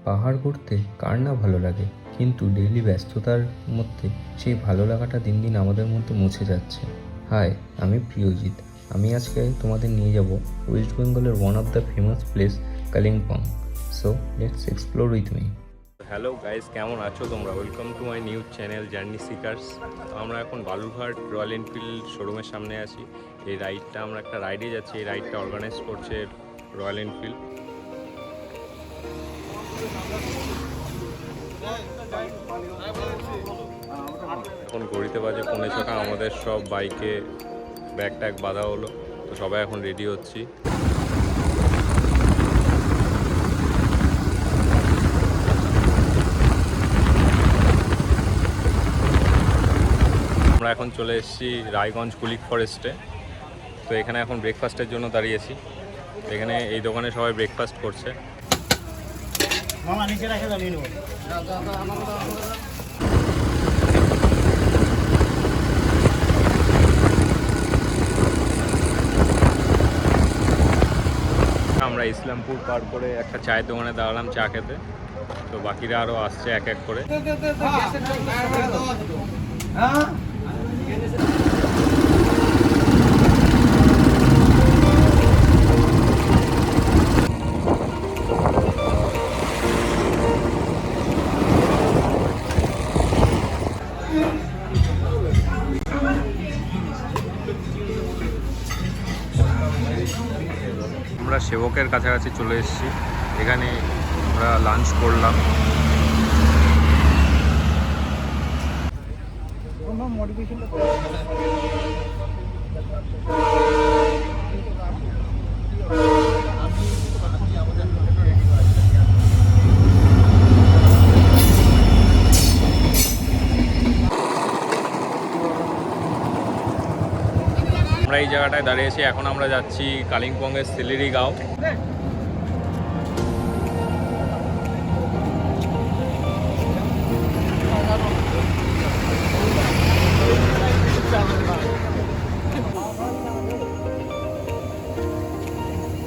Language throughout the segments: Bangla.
পাহাড় ঘুরতে কার না ভালো লাগে, কিন্তু ডেইলি ব্যস্ততার মধ্যে সেই ভালো লাগাটা দিন দিন আমাদের মধ্যে মুছে যাচ্ছে। হাই, আমি প্রিয়জিৎ। আমি আজকে তোমাদের নিয়ে যাব ওয়েস্ট বেঙ্গলের one of the famous place Kalimpong. So let's explore with me. Hello guys, কেমন আছো তোমরা? Welcome to my new channel journey seekers. আমরা এখন বালুরঘাট রয়্যাল এনফিল্ড শোরুমের সামনে আছি। এই রাইডটা আমরা একটা রাইডে যাচ্ছি। এই রাইডটা অর্গানাইজ করছে রয়্যাল এনফিল্ড। এখন ঘড়িতে বাজে 5:45। আমাদের সব বাইকে ব্যাগ ট্যাগ বাঁধা হলো, তো সবাই এখন রেডি হচ্ছি। আমরা এখন চলে এসেছি রায়গঞ্জ কুলিক ফরেস্টে। তো এখানে এখন ব্রেকফাস্টের জন্য দাঁড়িয়েছি। এখানে এই দোকানে সবাই ব্রেকফাস্ট করছে। আমরা ইসলামপুর পার করে একটা চায়ের দোকানে দাঁড়ালাম চা খেতে। তো বাকিরা আরও আসছে এক এক করে। আমরা সেবকের কাছাকাছি চলে এসেছি। এখানে আমরা লাঞ্চ করলাম। আমরা এই জায়গাটায় দাঁড়িয়েছি। এখন আমরা যাচ্ছি কালিম্পংয়ের সিলিরি গাঁও।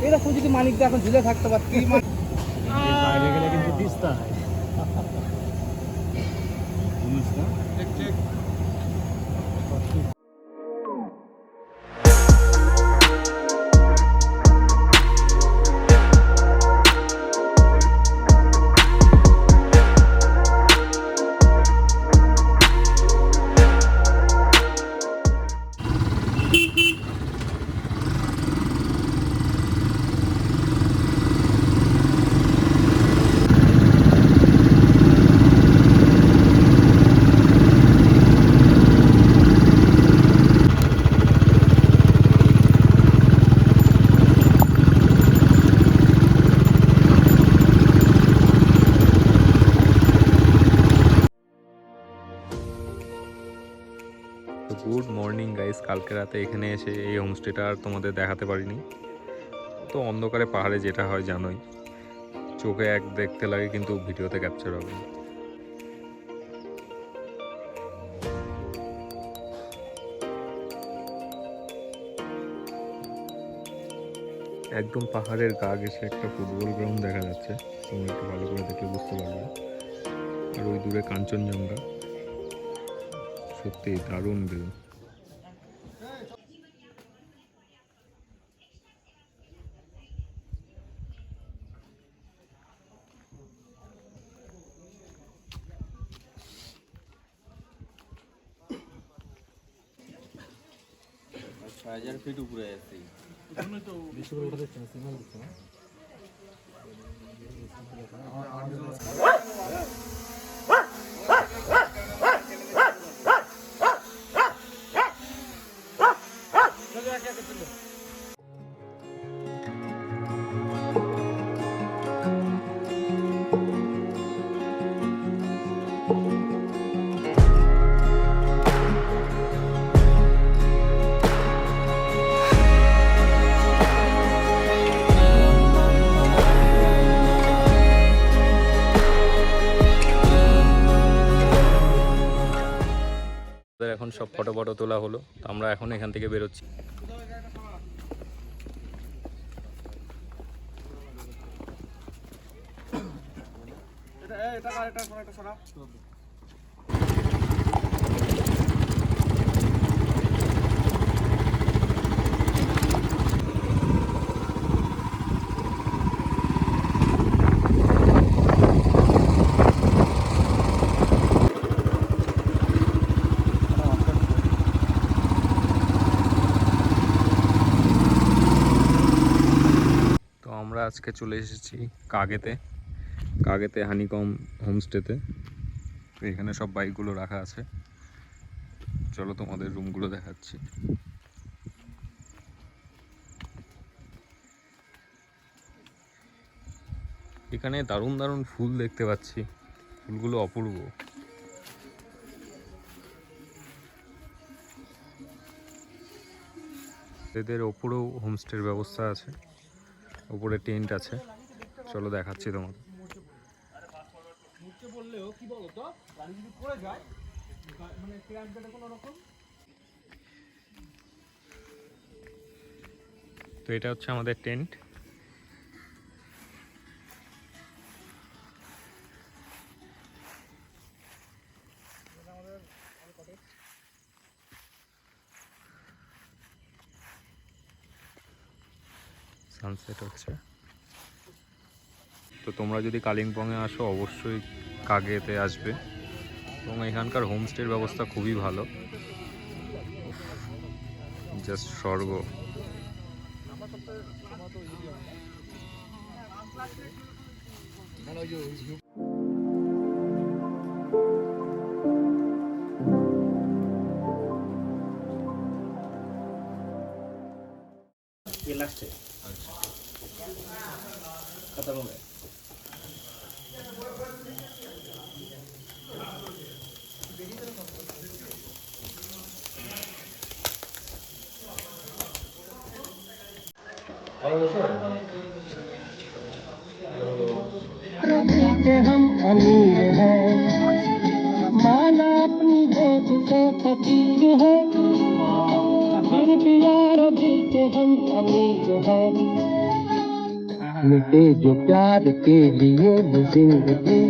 এরকম যদি মানিকদা এখন ঝুলে থাকতে পারতি, বাইরে গেলে কিন্তু দিস্তা গুড মর্নিং গাইস। কালকে রাতে এখানে এসে এই হোমস্টেটা আর তোমাদের দেখাতে পারিনি। তো অন্ধকারে পাহাড়ে যেটা হয় জানোই, চোখে এক দেখতে লাগে কিন্তু ভিডিওতে ক্যাপচার হবে না। একদম পাহাড়ের গা ঘেঁষে একটা ফুটবল গ্রাউন্ড দেখা যাচ্ছে। তোমরা একটু ভালো করে দেখলে বুঝতে পারবে। আর ওই দূরে কাঞ্চনজঙ্ঘা, সত্যি দারুণ ভিউ। ফিট উপরে আছে। এখন সব ফটো তোলা হলো। আমরা এখন এখান থেকে বেরোচ্ছি। এটা সরা। তো আমরা আজকে চলে এসেছি কাগেতে হানিকম হোমস্টেতে। তো এখানে সব বাইকগুলো রাখা আছে, চলো তোমাদের রুমগুলো দেখাচ্ছি। এখানে দারুণ দারুণ ফুল দেখতে পাচ্ছি, ফুলগুলো অপূর্ব। এদের ওপরেও হোমস্টের ব্যবস্থা আছে, ওপরে টেন্ট আছে, চলো দেখাচ্ছি তোমাদের। মুখে বললেও কি বলো তো, গাড়ি যদি পড়ে যায় মানে ক্র্যাশ গেটে কোনো রকম। তো এটা হচ্ছে আমাদের টেন্ট। সানসেট হচ্ছে। তো তোমরা যদি কালিম্পংয়ে আসো অবশ্যই কাগেতে আসবে, এবং এখানকার হোমস্টের ব্যবস্থা খুবই ভালো, জাস্ট স্বর্গ। ये लास्ट है, खत्म हो गया। हम अमीर हैं, माना अपनी जेब से फकीर है, फिर भी यार दिल के हम अमीर हैं। मिटे जो प्यार के लिए वो जिंदगी,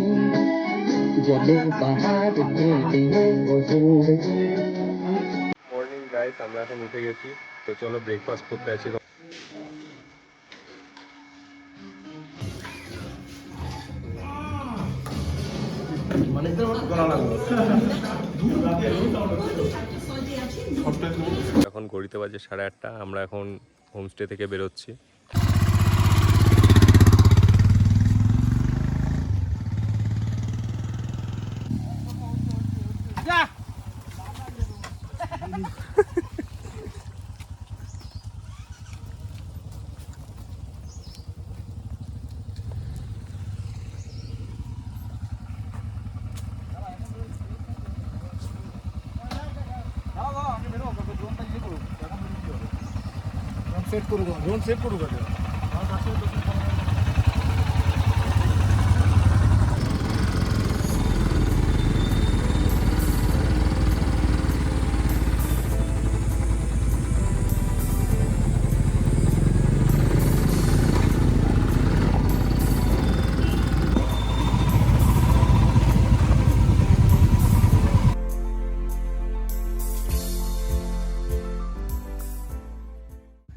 जले बाहर के लिए वो जिंदगी। মর্নিং গাইস, আমরা এখন উঠে গেছি, তো চলো ব্রেকফাস্ট করতে আছি। এখন ঘড়িতে বাজে 8:30, আমরা এখন হোমস্টে থেকে বেরোচ্ছি। सेट करू दो, ड्रोन सेट करू का?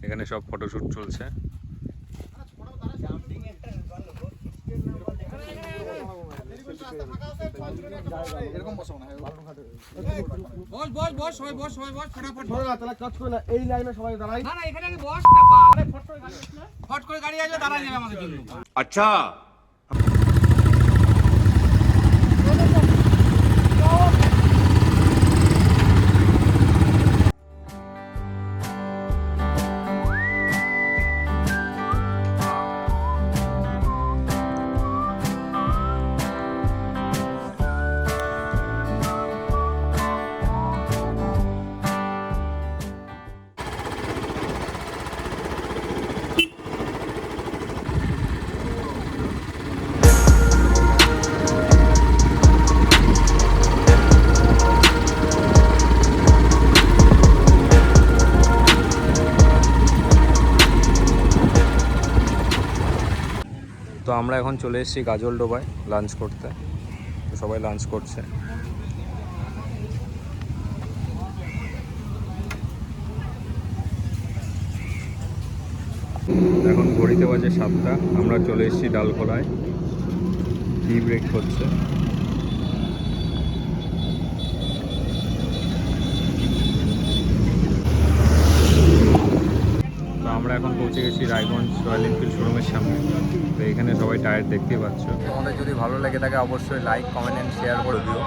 এখানে সব ফটোশুট চলছে। এরকম বসাও না, বস বস বস সবাই বস সবাই বস, ফটাফট ধরো না, তাহলে কাজ করে না, এই লাইনে সবাই দাঁড়াই। না না, এখানে আগে বস না, আরে ফট করে গাড়ি আসবে, দাঁড়াই যাবে আমাদের জন্য। अच्छा তো আমরা এখন চলে এসেছি গাজলডোবায় লাঞ্চ করতে। সবাই লাঞ্চ করছে। এখন ঘড়িতে বাজে 7টা, আমরা চলে এসেছি ডালখোলায়। টি ব্রেক হচ্ছে। তো আমরা এখন পৌঁছে গেছি রায়গঞ্জ রয়্যাল এনফিল্ড শোরুমের সামনে। তো এখানে সবাই টায়ার দেখতেই পাচ্ছ। তোমাদের যদি ভালো লেগে থাকে অবশ্যই লাইক, কমেন্ট অ্যান্ড শেয়ার করে দিও।